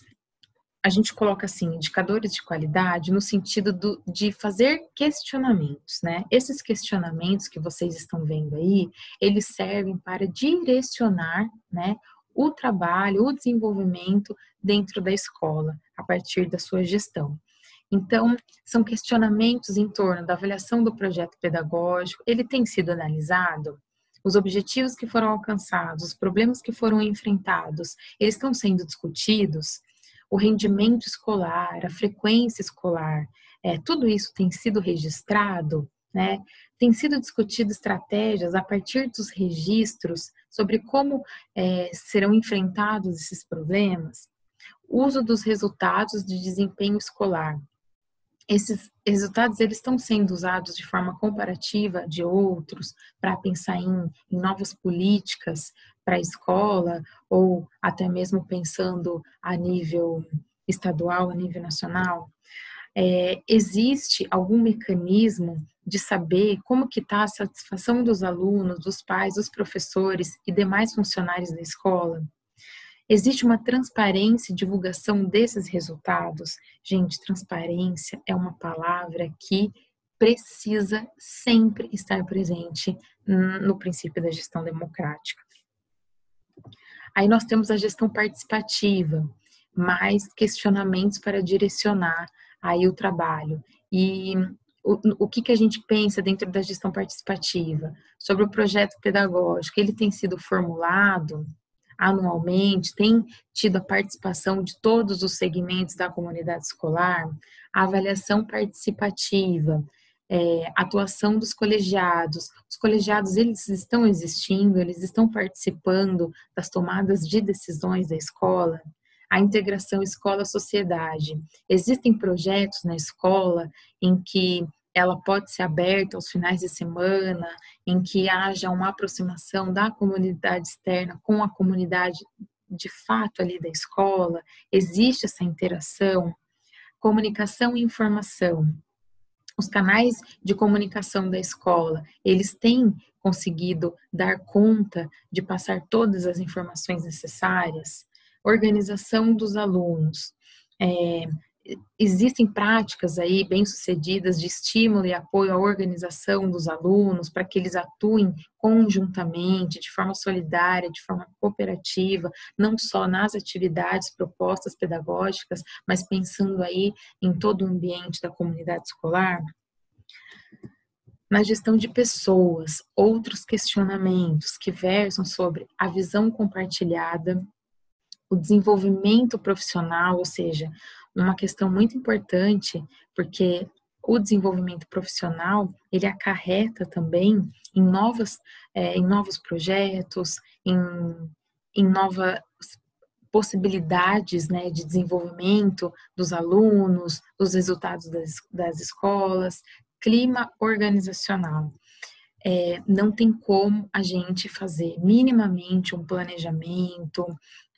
[SPEAKER 1] a gente coloca assim, indicadores de qualidade no sentido de fazer questionamentos, né? Esses questionamentos que vocês estão vendo aí, eles servem para direcionar, né, o trabalho, o desenvolvimento dentro da escola, a partir da sua gestão. Então, são questionamentos em torno da avaliação do projeto pedagógico, ele tem sido analisado? Os objetivos que foram alcançados, os problemas que foram enfrentados, eles estão sendo discutidos? O rendimento escolar, a frequência escolar, tudo isso tem sido registrado, né? Tem sido discutido estratégias a partir dos registros sobre como serão enfrentados esses problemas. Uso dos resultados de desempenho escolar. Esses resultados eles estão sendo usados de forma comparativa de outros para pensar em novas políticas para a escola ou até mesmo pensando a nível estadual, a nível nacional. Existe algum mecanismo de saber como que está a satisfação dos alunos, dos pais, dos professores e demais funcionários da escola? Existe uma transparência e divulgação desses resultados? Gente, transparência é uma palavra que precisa sempre estar presente no princípio da gestão democrática. Aí nós temos a gestão participativa, mais questionamentos para direcionar aí o trabalho. E o que a gente pensa dentro da gestão participativa? Sobre o projeto pedagógico, ele tem sido formulado anualmente, tem tido a participação de todos os segmentos da comunidade escolar, a avaliação participativa, atuação dos colegiados. Os colegiados, eles estão existindo, eles estão participando das tomadas de decisões da escola, a integração escola-sociedade. Existem projetos na escola em que ela pode ser aberta aos finais de semana, em que haja uma aproximação da comunidade externa com a comunidade de fato ali da escola, existe essa interação, comunicação e informação. Os canais de comunicação da escola, eles têm conseguido dar conta de passar todas as informações necessárias? Organização dos alunos. Existem práticas aí bem-sucedidas de estímulo e apoio à organização dos alunos para que eles atuem conjuntamente, de forma solidária, de forma cooperativa, não só nas atividades propostas pedagógicas, mas pensando aí em todo o ambiente da comunidade escolar. Na gestão de pessoas, outros questionamentos que versam sobre a visão compartilhada, o desenvolvimento profissional, ou seja, uma questão muito importante, porque o desenvolvimento profissional, ele acarreta também em novos projetos, em novas possibilidades, né, de desenvolvimento dos alunos, dos resultados das escolas, clima organizacional. Não tem como a gente fazer minimamente um planejamento,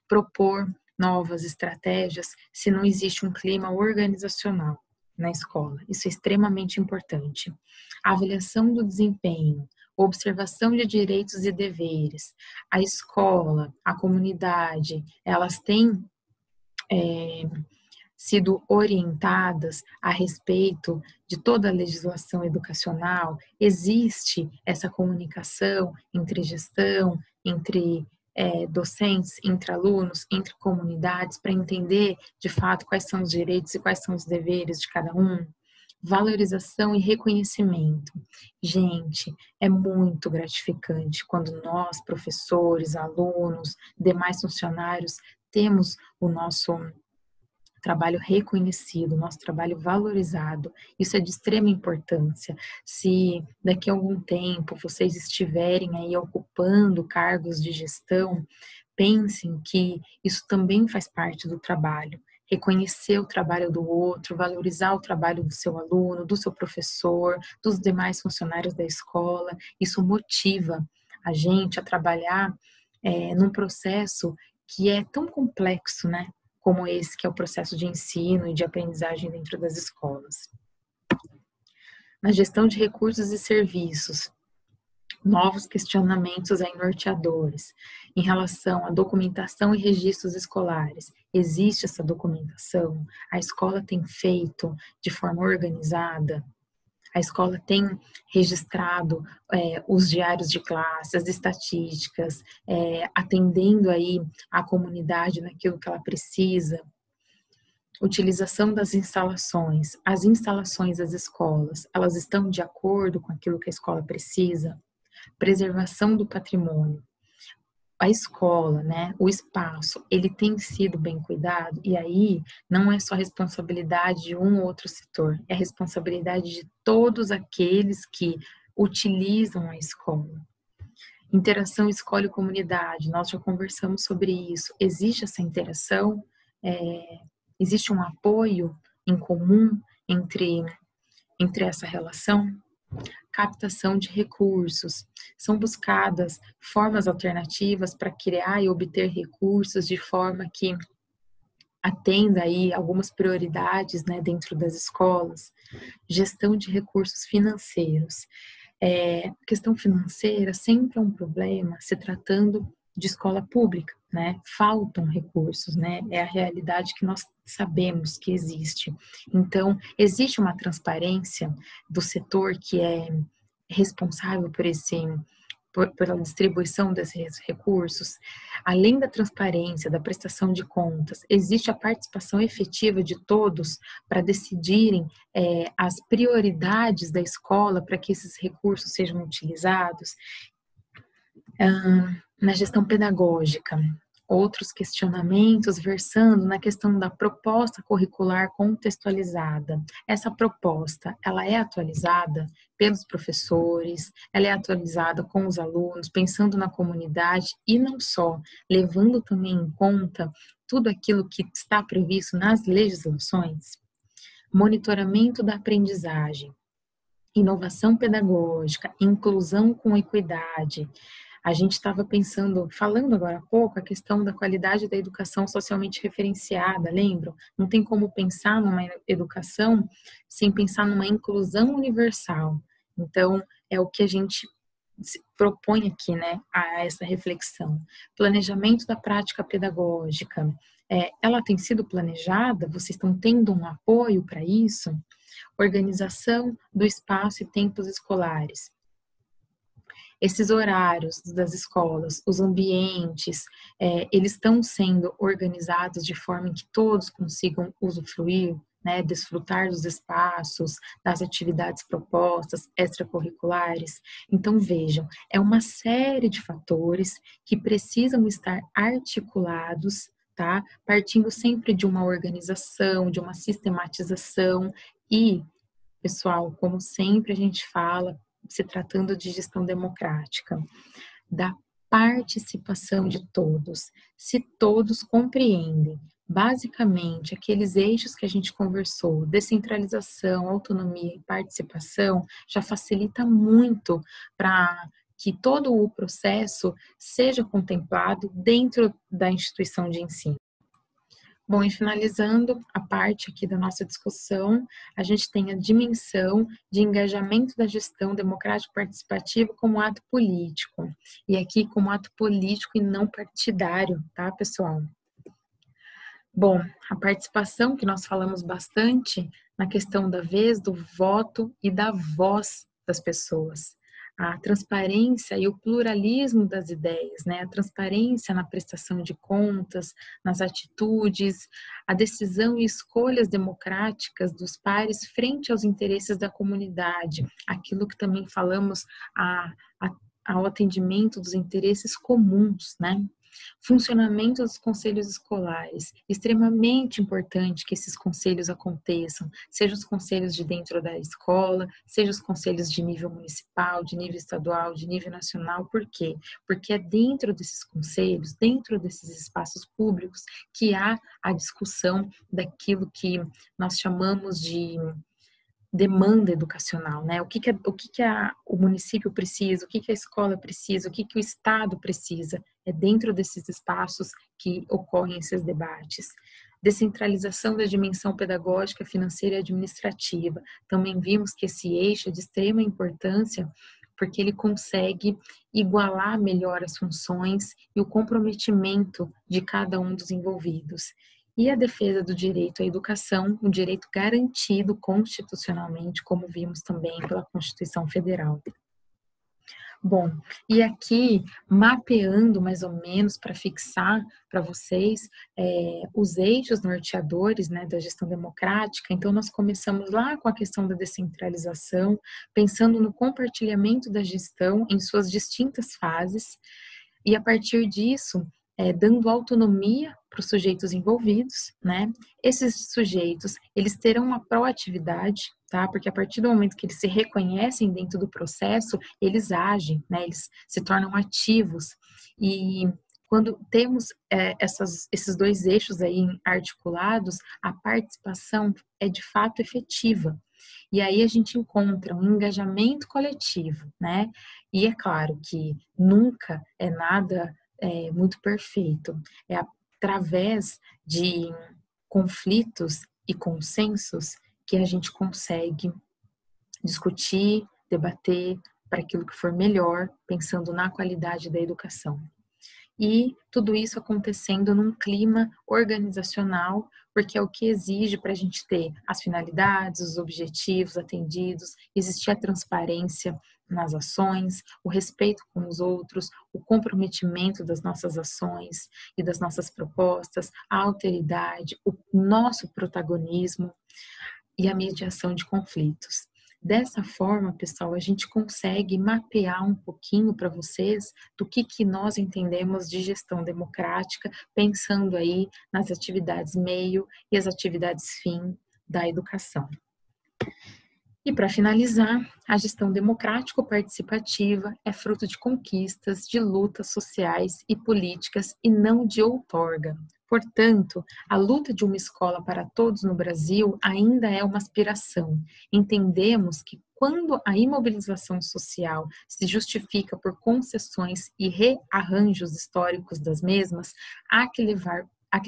[SPEAKER 1] propor novas estratégias se não existe um clima organizacional na escola. Isso é extremamente importante. A avaliação do desempenho, observação de direitos e deveres, a escola, a comunidade, elas têm sido orientadas a respeito de toda a legislação educacional? Existe essa comunicação entre gestão, entre docentes, entre alunos, entre comunidades, para entender de fato quais são os direitos e quais são os deveres de cada um? Valorização e reconhecimento. Gente, é muito gratificante quando nós, professores, alunos, demais funcionários, temos o nosso trabalho reconhecido, nosso trabalho valorizado. Isso é de extrema importância. Se daqui a algum tempo vocês estiverem aí ocupando cargos de gestão, pensem que isso também faz parte do trabalho. Reconhecer o trabalho do outro, valorizar o trabalho do seu aluno, do seu professor, dos demais funcionários da escola, isso motiva a gente a trabalhar num processo que é tão complexo, né? Como esse que é o processo de ensino e de aprendizagem dentro das escolas. Na gestão de recursos e serviços, novos questionamentos aí norteadores em relação à documentação e registros escolares. Existe essa documentação? A escola tem feito de forma organizada? A escola tem registrado os diários de classe, as estatísticas, atendendo aí a comunidade naquilo que ela precisa? Utilização das instalações. As instalações das escolas, elas estão de acordo com aquilo que a escola precisa? Preservação do patrimônio. A escola, né, o espaço, ele tem sido bem cuidado, e aí não é só responsabilidade de um ou outro setor, é responsabilidade de todos aqueles que utilizam a escola. Interação escola-comunidade, nós já conversamos sobre isso. Existe essa interação? Existe um apoio em comum entre essa relação? Captação de recursos. São buscadas formas alternativas para criar e obter recursos de forma que atenda aí algumas prioridades, né, dentro das escolas. Gestão de recursos financeiros. Questão financeira sempre é um problema se tratando de escola pública, né? Faltam recursos, né? É a realidade que nós sabemos que existe. Então, existe uma transparência do setor que é responsável pela distribuição desses recursos. Além da transparência, da prestação de contas, existe a participação efetiva de todos para decidirem as prioridades da escola para que esses recursos sejam utilizados. Na gestão pedagógica, outros questionamentos versando na questão da proposta curricular contextualizada. Essa proposta, ela é atualizada pelos professores, ela é atualizada com os alunos, pensando na comunidade e não só, levando também em conta tudo aquilo que está previsto nas legislações. Monitoramento da aprendizagem, inovação pedagógica, inclusão com equidade. A gente estava falando agora há pouco, a questão da qualidade da educação socialmente referenciada, lembram? Não tem como pensar numa educação sem pensar numa inclusão universal. Então, é o que a gente propõe aqui, né, a essa reflexão. Planejamento da prática pedagógica. Ela tem sido planejada? Vocês estão tendo um apoio para isso? Organização do espaço e tempos escolares. Esses horários das escolas, os ambientes, eles estão sendo organizados de forma que todos consigam usufruir, né, desfrutar dos espaços, das atividades propostas, extracurriculares. Então, vejam, é uma série de fatores que precisam estar articulados, tá? Partindo sempre de uma organização, de uma sistematização e, pessoal, como sempre a gente fala, se tratando de gestão democrática, da participação de todos. Se todos compreendem, basicamente, aqueles eixos que a gente conversou, descentralização, autonomia e participação, já facilita muito para que todo o processo seja contemplado dentro da instituição de ensino. Bom, e finalizando a parte aqui da nossa discussão, a gente tem a dimensão de engajamento da gestão democrático participativa como ato político. E aqui como ato político e não partidário, tá, pessoal? Bom, a participação que nós falamos bastante na questão da vez, do voto e da voz das pessoas. A transparência e o pluralismo das ideias, né? A transparência na prestação de contas, nas atitudes, a decisão e escolhas democráticas dos pares frente aos interesses da comunidade, aquilo que também falamos ao atendimento dos interesses comuns, né? Funcionamento dos conselhos escolares. Extremamente importante que esses conselhos aconteçam, seja os conselhos de dentro da escola, seja os conselhos de nível municipal, de nível estadual, de nível nacional. Por quê? Porque é dentro desses conselhos, dentro desses espaços públicos, que há a discussão daquilo que nós chamamos de demanda educacional, né? O município precisa, o que a escola precisa, o que o Estado precisa. É dentro desses espaços que ocorrem esses debates. Descentralização da dimensão pedagógica, financeira e administrativa. Também vimos que esse eixo é de extrema importância porque ele consegue igualar melhor as funções e o comprometimento de cada um dos envolvidos. E a defesa do direito à educação, um direito garantido constitucionalmente, como vimos também pela Constituição Federal. Bom, e aqui, mapeando mais ou menos para fixar para vocês os eixos norteadores, né, da gestão democrática, então nós começamos lá com a questão da descentralização, pensando no compartilhamento da gestão em suas distintas fases, e a partir disso, dando autonomia para os sujeitos envolvidos, né? Esses sujeitos, eles terão uma proatividade, tá? Porque a partir do momento que eles se reconhecem dentro do processo, eles agem, né? Eles se tornam ativos. E quando temos esses dois eixos aí articulados, a participação é de fato efetiva. E aí a gente encontra um engajamento coletivo, né? E é claro que nunca é nada muito perfeito. É através de conflitos e consensos que a gente consegue discutir, debater para aquilo que for melhor, pensando na qualidade da educação. E tudo isso acontecendo num clima organizacional, porque é o que exige para a gente ter as finalidades, os objetivos atendidos, existir a transparência nas ações, o respeito com os outros, o comprometimento das nossas ações e das nossas propostas, a alteridade, o nosso protagonismo e a mediação de conflitos. Dessa forma, pessoal, a gente consegue mapear um pouquinho para vocês do que nós entendemos de gestão democrática, pensando aí nas atividades meio e as atividades fim da educação. E para finalizar, a gestão democrático-participativa é fruto de conquistas, de lutas sociais e políticas e não de outorga. Portanto, a luta de uma escola para todos no Brasil ainda é uma aspiração. Entendemos que quando a imobilização social se justifica por concessões e rearranjos históricos das mesmas, há que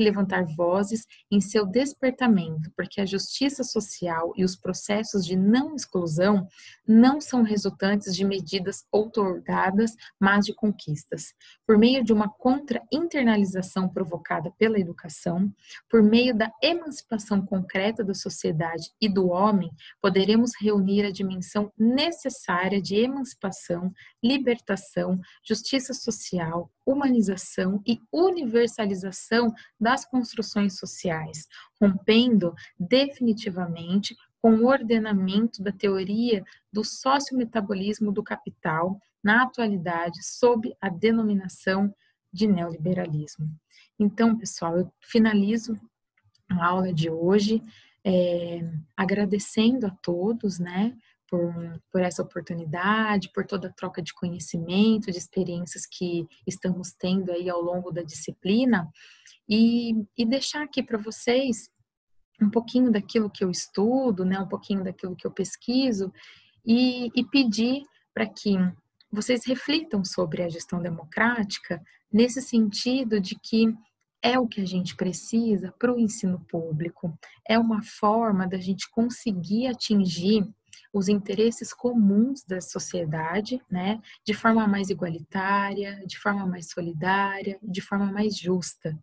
[SPEAKER 1] levantar vozes em seu despertamento, porque a justiça social e os processos de não exclusão não são resultantes de medidas outorgadas, mas de conquistas. Por meio de uma contra-internalização provocada pela educação, por meio da emancipação concreta da sociedade e do homem, poderemos reunir a dimensão necessária de emancipação, libertação, justiça social, humanização e universalização das construções sociais, rompendo definitivamente com o ordenamento da teoria do sociometabolismo do capital na atualidade sob a denominação de neoliberalismo. Então, pessoal, eu finalizo a aula de hoje agradecendo a todos, né, por essa oportunidade, por toda a troca de conhecimento, de experiências que estamos tendo aí ao longo da disciplina, e deixar aqui para vocês um pouquinho daquilo que eu estudo, né, um pouquinho daquilo que eu pesquiso, e pedir para que vocês reflitam sobre a gestão democrática nesse sentido de que é o que a gente precisa para o ensino público, é uma forma da gente conseguir atingir os interesses comuns da sociedade, né, de forma mais igualitária, de forma mais solidária, de forma mais justa.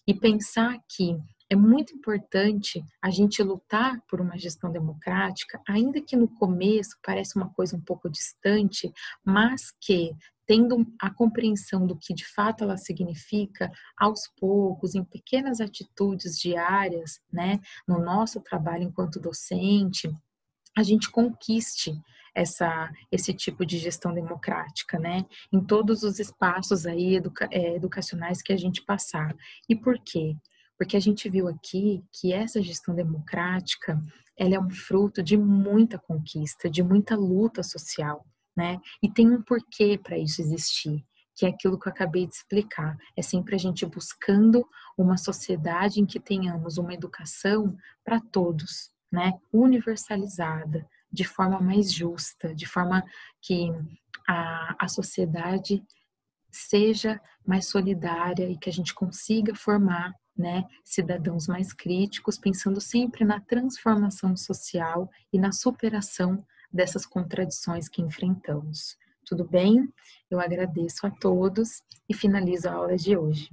[SPEAKER 1] E pensar que é muito importante a gente lutar por uma gestão democrática, ainda que no começo pareça uma coisa um pouco distante, mas que, tendo a compreensão do que de fato ela significa, aos poucos, em pequenas atitudes diárias, né, no nosso trabalho enquanto docente, a gente conquiste esse tipo de gestão democrática, né? Em todos os espaços aí educacionais que a gente passar. E por quê? Porque a gente viu aqui que essa gestão democrática, ela é um fruto de muita conquista, de muita luta social, né? E tem um porquê para isso existir, que é aquilo que eu acabei de explicar. É sempre a gente buscando uma sociedade em que tenhamos uma educação para todos, né? Universalizada, de forma mais justa, de forma que a sociedade seja mais solidária e que a gente consiga formar, né, cidadãos mais críticos, pensando sempre na transformação social e na superação dessas contradições que enfrentamos. Tudo bem? Eu agradeço a todos e finalizo a aula de hoje.